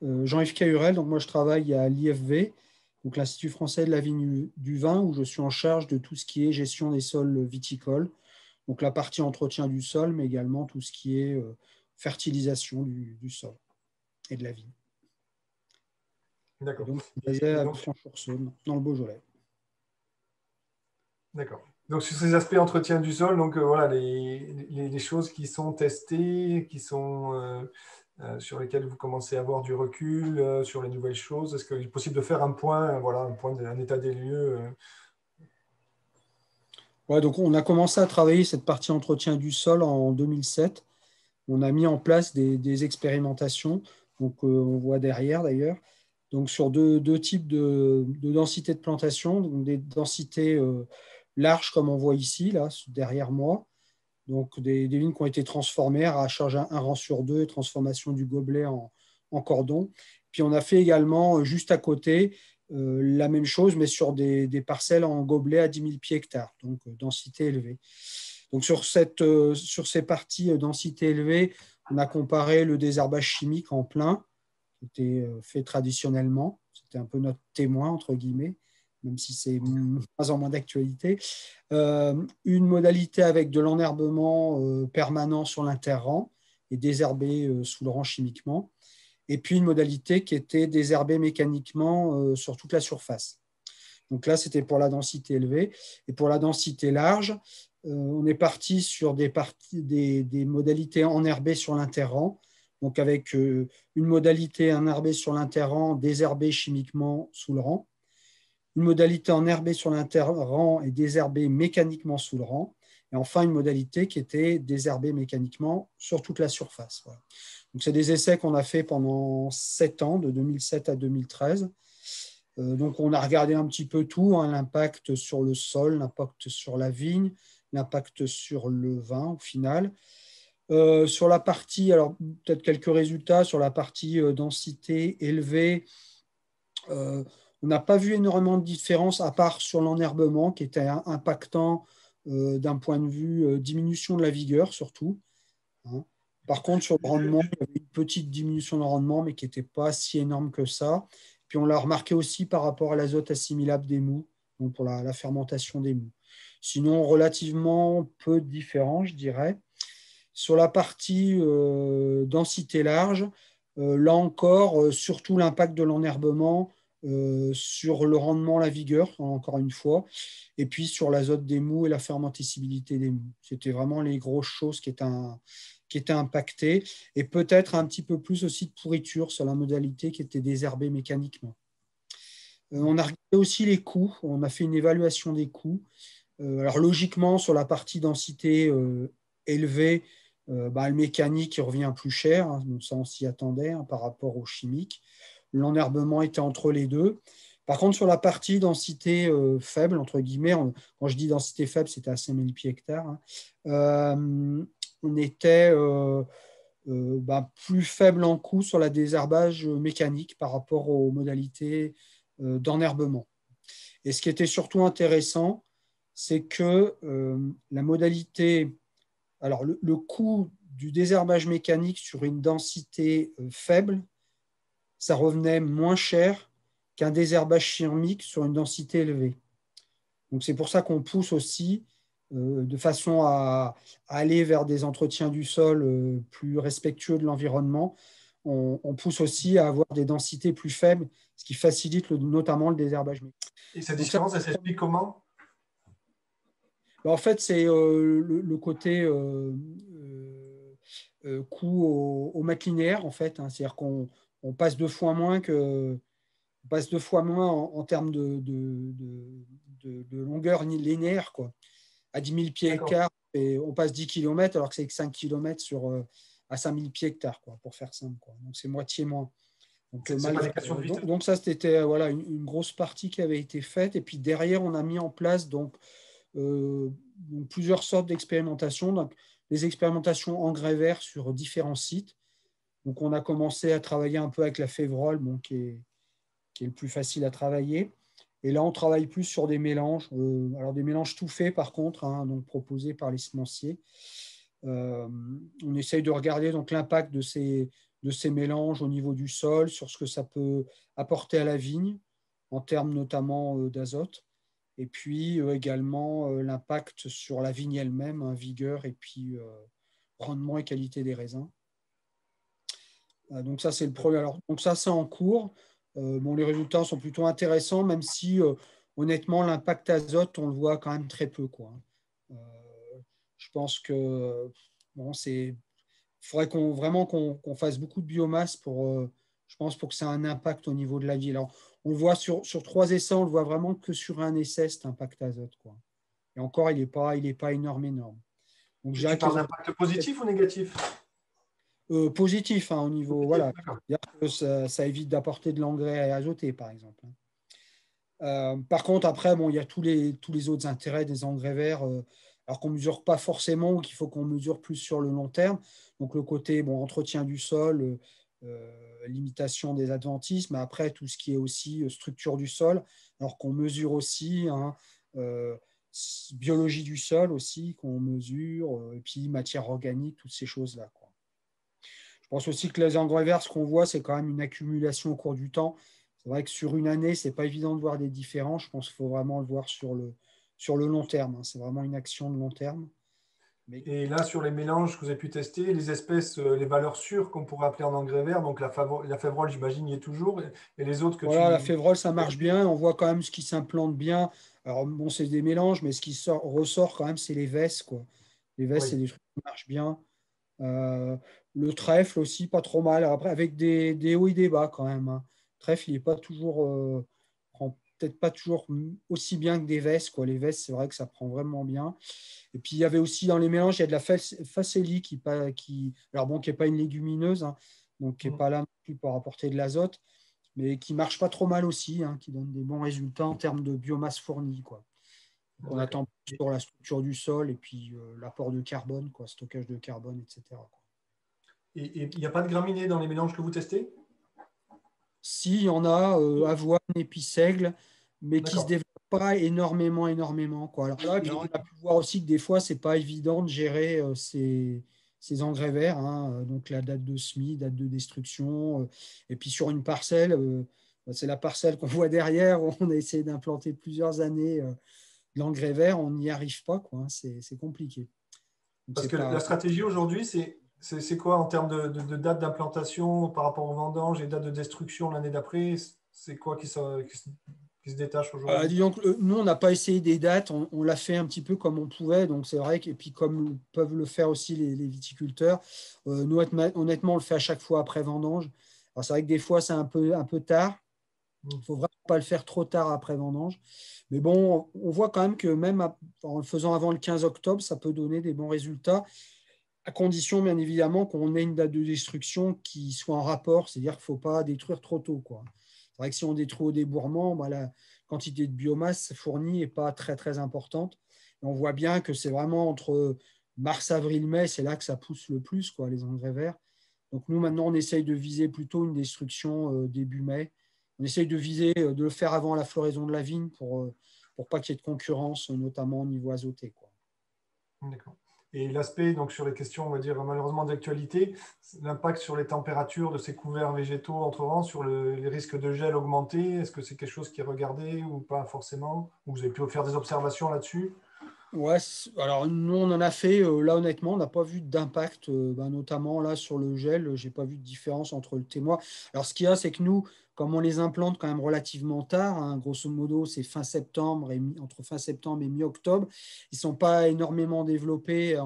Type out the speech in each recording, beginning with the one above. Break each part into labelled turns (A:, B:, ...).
A: Jean-Yves Cahurel. Donc, moi, je travaille à l'IFV, donc l'Institut français de la vigne du vin, où je suis en charge de tout ce qui est gestion des sols viticoles. Donc, la partie entretien du sol, mais également tout ce qui est fertilisation du sol et de la vigne. Et
B: D'accord.
A: donc, je suis basé
B: Et
A: à
B: donc,
A: Franche-sur-Saône, dans le Beaujolais.
B: d'accord. Donc, sur ces aspects entretien du sol, donc voilà, les choses qui sont testées, qui sont sur lesquelles vous commencez à avoir du recul sur les nouvelles choses. Est-ce qu'il est possible de faire un point, voilà, un état des lieux
A: Ouais, donc, on a commencé à travailler cette partie entretien du sol en 2007. On a mis en place des expérimentations, donc on voit derrière d'ailleurs, donc sur deux types de densité de plantation, donc des densités larges comme on voit ici, là, derrière moi, donc des vignes qui ont été transformées, arrachage un rang sur deux, et transformation du gobelet en cordon. Puis on a fait également juste à côté la même chose, mais sur des parcelles en gobelet à 10 000 pieds hectares, donc densité élevée. Donc sur ces parties densité élevée, on a comparé le désherbage chimique en plein, qui était fait traditionnellement. C'était un peu notre témoin, entre guillemets, même si c'est moins en moins d'actualité. Une modalité avec de l'enherbement permanent sur l'interrang et désherber sous le rang chimiquement. Et puis une modalité qui était désherber mécaniquement sur toute la surface. Donc là, c'était pour la densité élevée. Et pour la densité large, on est parti sur des modalités enherbées sur l'interrang, donc avec une modalité enherbée sur l'interrang, désherbée chimiquement sous le rang, une modalité enherbée sur l'interrang et désherbée mécaniquement sous le rang, et enfin une modalité qui était désherbée mécaniquement sur toute la surface. Voilà. Donc c'est des essais qu'on a fait pendant 7 ans, de 2007 à 2013. Donc, on a regardé un petit peu tout, hein, l'impact sur le sol, l'impact sur la vigne, l'impact sur le vin au final. Sur la partie, alors peut-être quelques résultats, sur la partie densité élevée, euh, on n'a pas vu énormément de différence à part sur l'enherbement qui était impactant d'un point de vue diminution de la vigueur surtout. Hein. Par contre, sur le rendement, il y avait une petite diminution de rendement, mais qui n'était pas si énorme que ça. Puis on l'a remarqué aussi par rapport à l'azote assimilable des mous, donc pour la fermentation des mous. Sinon, relativement peu de différence, je dirais. Sur la partie densité large, là encore, surtout l'impact de l'enherbement sur le rendement, la vigueur, encore une fois, et puis sur l'azote des mous et la fermentabilité des mous. C'était vraiment les grosses choses qui étaient impactées, et peut-être un petit peu plus aussi de pourriture sur la modalité qui était désherbée mécaniquement. On a regardé aussi les coûts, on a fait une évaluation des coûts. Alors logiquement, sur la partie densité élevée, le mécanique il revient plus cher, hein, donc ça on s'y attendait hein, par rapport au chimique. L'enherbement était entre les deux. Par contre, sur la partie densité faible, entre guillemets, quand je dis densité faible, c'était à 5000 pieds hectares, hein, on était plus faible en coût sur la désherbage mécanique par rapport aux modalités d'enherbement. Et ce qui était surtout intéressant, c'est que la modalité, alors le coût du désherbage mécanique sur une densité faible, ça revenait moins cher qu'un désherbage chimique sur une densité élevée. Donc c'est pour ça qu'on pousse aussi de façon à aller vers des entretiens du sol plus respectueux de l'environnement. On pousse aussi à avoir des densités plus faibles, ce qui facilite notamment le désherbage mécanique.
B: et cette
A: Donc ça,
B: différence, elle s'explique comment?
A: en fait, c'est le côté coût au mètre linéaire, en fait. Hein. C'est-à-dire qu'on passe 2 fois moins on passe 2 fois moins en termes de longueur linéaire, quoi. À 10 000 pieds
B: D'accord.
A: hectares, et on passe 10 km alors que c'est 5 km à 5 000 pieds hectares, quoi, pour faire simple. Quoi. Donc c'est moitié moins. Donc,
B: C'est pas des questions de vitesse.
A: donc ça, c'était voilà, une grosse partie qui avait été faite. Et puis derrière, on a mis en place donc plusieurs sortes d'expérimentations. Donc, des expérimentations engrais verts sur différents sites. Donc, on a commencé à travailler un peu avec la févrole, bon, qui est le plus facile à travailler. Et là, on travaille plus sur des mélanges. Alors, des mélanges tout faits, par contre, hein, donc proposés par les semenciers. On essaye de regarder donc l'impact de ces mélanges au niveau du sol, sur ce que ça peut apporter à la vigne, en termes notamment d'azote. Et puis également l'impact sur la vigne elle-même, hein, vigueur et puis rendement et qualité des raisins. Donc ça, c'est le premier. Alors, donc ça, c'est en cours. Bon, les résultats sont plutôt intéressants, même si honnêtement, l'impact azote, on le voit quand même très peu, quoi. Euh, je pense que bon, il faudrait vraiment qu'on fasse beaucoup de biomasse je pense, pour que ça ait un impact au niveau de la vie. Alors, on le voit sur 3 essais, on le voit vraiment que sur un essai, cet impact azote, quoi. Et encore, il est pas énorme, énorme. Donc, je
B: Tu
A: dirais que
B: parles
A: les
B: d'impact positif ou négatif?
A: positif, hein, au niveau,
B: Positif,
A: voilà.
B: d'accord.
A: C'est-à-dire que ça évite d'apporter de l'engrais azoté, par exemple. Par contre, après, bon, il y a tous les autres intérêts des engrais verts, alors qu'on ne mesure pas forcément ou qu'il faut qu'on mesure plus sur le long terme. Donc, le côté bon, entretien du sol, limitation des adventismes, mais après, tout ce qui est aussi structure du sol, alors qu'on mesure aussi, hein, euh, biologie du sol aussi, qu'on mesure, et puis matière organique, toutes ces choses-là, quoi. Je pense aussi que les engrais verts, ce qu'on voit, c'est quand même une accumulation au cours du temps. C'est vrai que sur une année, c'est pas évident de voir des différences. Je pense qu'il faut vraiment le voir sur le long terme, hein. C'est vraiment une action de long terme. Mais
B: Et là, sur les mélanges que vous avez pu tester, les espèces, les valeurs sûres qu'on pourrait appeler en engrais vert, donc la févrole, j'imagine, y est toujours, et les autres que
A: voilà, la
B: tu
A: févrole, ça
B: as
A: marche
B: testés.
A: bien. On voit quand même ce qui s'implante bien. Alors, bon, c'est des mélanges, mais ce qui ressort quand même, c'est les vesses, quoi. Les vesses, c'est
B: Oui,
A: des trucs qui marchent bien. Euh, le trèfle aussi, pas trop mal. Après, avec des hauts et des bas quand même, hein. Le trèfle, il est pas toujours, prend peut-être pas toujours aussi bien que des vestes, quoi. Les vestes, c'est vrai que ça prend vraiment bien. Et puis, il y avait aussi dans les mélanges, il y a de la facélie alors bon, qui n'est pas une légumineuse, hein, donc qui n'est
B: mm,
A: pas là non plus pour apporter de l'azote, mais qui marche pas trop mal aussi, hein, qui donne des bons résultats en termes de biomasse fournie, quoi. Donc, on
B: d'accord.
A: attend plus sur la structure du sol et puis l'apport de carbone, quoi, stockage de carbone, etc., quoi.
B: Et il n'y a pas de graminées dans les mélanges que vous testez?
A: Si, il y en a, avoine et puis seigle, mais qui se
B: D'accord.
A: développent pas énormément, énormément, quoi. Alors là, et puis on a pu voir aussi que des fois, c'est pas évident de gérer ces engrais verts, hein, donc la date de semis, date de destruction, et puis sur une parcelle, bah, c'est la parcelle qu'on voit derrière, où on a essayé d'implanter plusieurs années de l'engrais vert, on n'y arrive pas, quoi, hein, c'est compliqué. Donc
B: Parce
A: c'est
B: que la
A: pas.
B: stratégie aujourd'hui, c'est quoi en termes de date d'implantation par rapport aux vendanges et date de destruction l'année d'après? C'est quoi qui se détache aujourd'hui?
A: Disons que nous, on n'a pas essayé des dates, on l'a fait un petit peu comme on pouvait, donc c'est vrai que, et puis comme peuvent le faire aussi les viticulteurs, nous, honnêtement, on le fait à chaque fois après vendange. Alors c'est vrai que des fois, c'est un peu tard, il
B: Mm,
A: ne faut vraiment pas le faire trop tard après vendange, mais bon, on voit quand même que même en le faisant avant le 15 octobre, ça peut donner des bons résultats, à condition, bien évidemment, qu'on ait une date de destruction qui soit en rapport, c'est-à-dire qu'il ne faut pas détruire trop tôt, quoi. C'est vrai que si on détruit au débourrement, bah, la quantité de biomasse fournie n'est pas très, très importante. Et on voit bien que c'est vraiment entre mars, avril, mai, c'est là que ça pousse le plus, quoi, les engrais verts. Donc nous, maintenant, on essaye de viser plutôt une destruction début mai. On essaye de viser, de le faire avant la floraison de la vigne pour pas qu'il y ait de concurrence, notamment au niveau azoté, quoi.
B: d'accord. Et l'aspect, donc sur les questions, on va dire malheureusement d'actualité, l'impact sur les températures de ces couverts végétaux entrerant, sur les risques de gel augmentés, est-ce que c'est quelque chose qui est regardé ou pas forcément? Ou vous avez pu faire des observations là-dessus?
A: Ouais, alors nous on en a fait, là honnêtement, on n'a pas vu d'impact, bah, notamment là sur le gel, j'ai pas vu de différence entre le thé et moi. Alors ce qu'il y a, c'est que nous, comme on les implante quand même relativement tard, hein, grosso modo c'est fin septembre entre fin septembre et mi-octobre, ils sont pas énormément développés à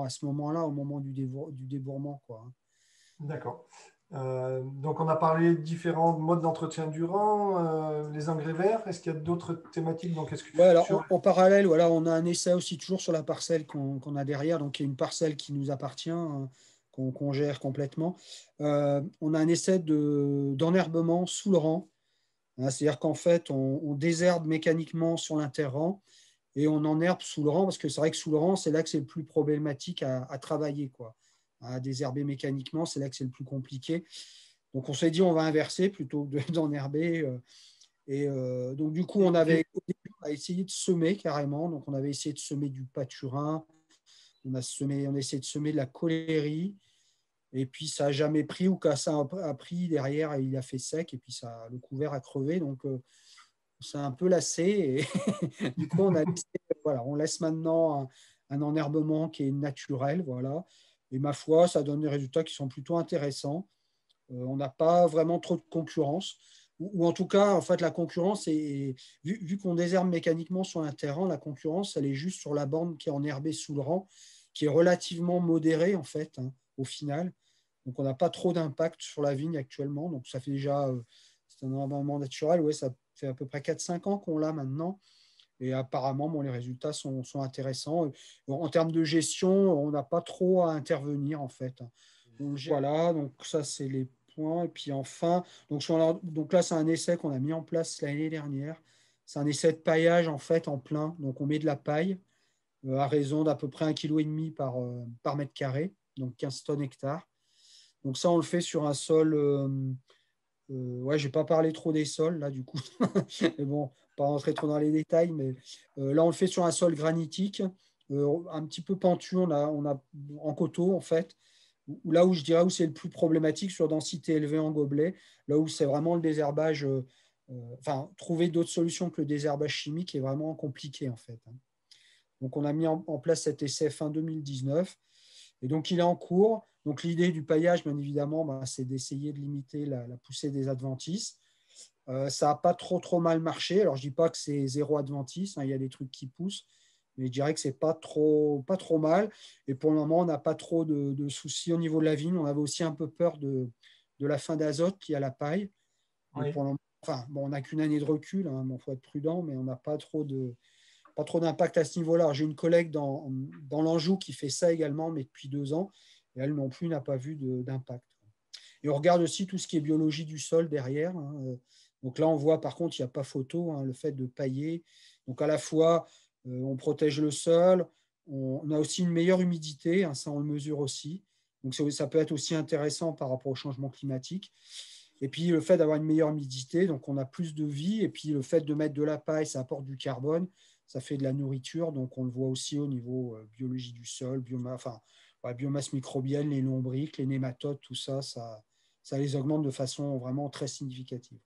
A: ce moment-là, au moment du débourrement, quoi, hein.
B: D'accord. Donc, on a parlé de différents modes d'entretien du rang, les engrais verts. Est-ce qu'il y a d'autres thématiques? Donc, est-ce que
A: Ouais, alors
B: sur...
A: en parallèle, voilà, on a un essai aussi toujours sur la parcelle qu'on a derrière, donc il y a une parcelle qui nous appartient, hein, qu'on gère complètement. On a un essai d'enherbement sous le rang, hein, c'est-à-dire qu'en fait, on désherbe mécaniquement sur l'interrang et on enherbe sous le rang, parce que c'est vrai que sous le rang, c'est là que c'est le plus problématique à travailler, quoi. À désherber mécaniquement, c'est là que c'est le plus compliqué. Donc on s'est dit, on va inverser plutôt que d'enherber. Et donc, du coup, au début, on a essayé de semer carrément. Donc, on avait essayé de semer du pâturin, on a essayé de semer de la colérie. Et puis, ça n'a jamais pris, ou quand ça a pris, derrière, il a fait sec, et puis le couvert a crevé. Donc, c'est un peu lassé. Et du coup, voilà, on laisse maintenant un enherbement qui est naturel. Voilà. Et ma foi, ça donne des résultats qui sont plutôt intéressants. On n'a pas vraiment trop de concurrence. Ou en tout cas, en fait, la concurrence est, vu qu'on désherbe mécaniquement sur un terrain, la concurrence, elle est juste sur la bande qui est enherbée sous le rang, qui est relativement modérée, en fait, hein, au final. Donc, on n'a pas trop d'impact sur la vigne actuellement. Donc, ça fait déjà, c'est un environnement naturel. Ouais, ça fait à peu près 4-5 ans qu'on l'a maintenant. Et apparemment, bon, les résultats sont intéressants. Bon, en termes de gestion, on n'a pas trop à intervenir, en fait. Donc, voilà, donc ça, c'est les points. Et puis enfin, donc là, c'est un essai qu'on a mis en place l'année dernière. C'est un essai de paillage, en fait, en plein. Donc, on met de la paille à raison d'à peu près 1,5 kg par mètre carré, donc 15 tonnes hectare. Donc ça, on le fait sur un sol. Ouais, je ne vais pas parler trop des sols, là, du coup. Mais bon, pas rentrer trop dans les détails. Mais là, on le fait sur un sol granitique, un petit peu pentu. On a en coteau, en fait. Là où je dirais où c'est le plus problématique sur densité élevée en gobelet, là où c'est vraiment le désherbage. Enfin, trouver d'autres solutions que le désherbage chimique est vraiment compliqué, en fait, hein. Donc, on a mis en place cet essai fin 2019. Et donc, il est en cours. Donc, l'idée du paillage, bien évidemment, bah, c'est d'essayer de limiter la poussée des adventices. Ça n'a pas trop mal marché. Alors, je ne dis pas que c'est zéro adventice, hein, il y a des trucs qui poussent, mais je dirais que c'est pas trop mal. Et pour le moment, on n'a pas trop de soucis au niveau de la vigne. On avait aussi un peu peur de la fin d'azote qui a la paille. Donc,
B: Oui.
A: pour le moment, enfin, bon, on n'a qu'une année de recul, hein, il faut être prudent, mais on n'a pas trop d'impact à ce niveau-là. J'ai une collègue dans l'Anjou qui fait ça également, mais depuis 2 ans, et elle non plus n'a pas vu d'impact. Et on regarde aussi tout ce qui est biologie du sol derrière, hein. Donc là, on voit par contre, il n'y a pas photo, hein, le fait de pailler. Donc à la fois, on protège le sol, on a aussi une meilleure humidité, hein, ça on le mesure aussi. Donc ça peut être aussi intéressant par rapport au changement climatique. Et puis le fait d'avoir une meilleure humidité, donc on a plus de vie. Et puis le fait de mettre de la paille, ça apporte du carbone, ça fait de la nourriture. Donc on le voit aussi au niveau biologie du sol, biomasse microbienne, les lombriques, les nématodes, tout ça, ça les augmente de façon vraiment très significative.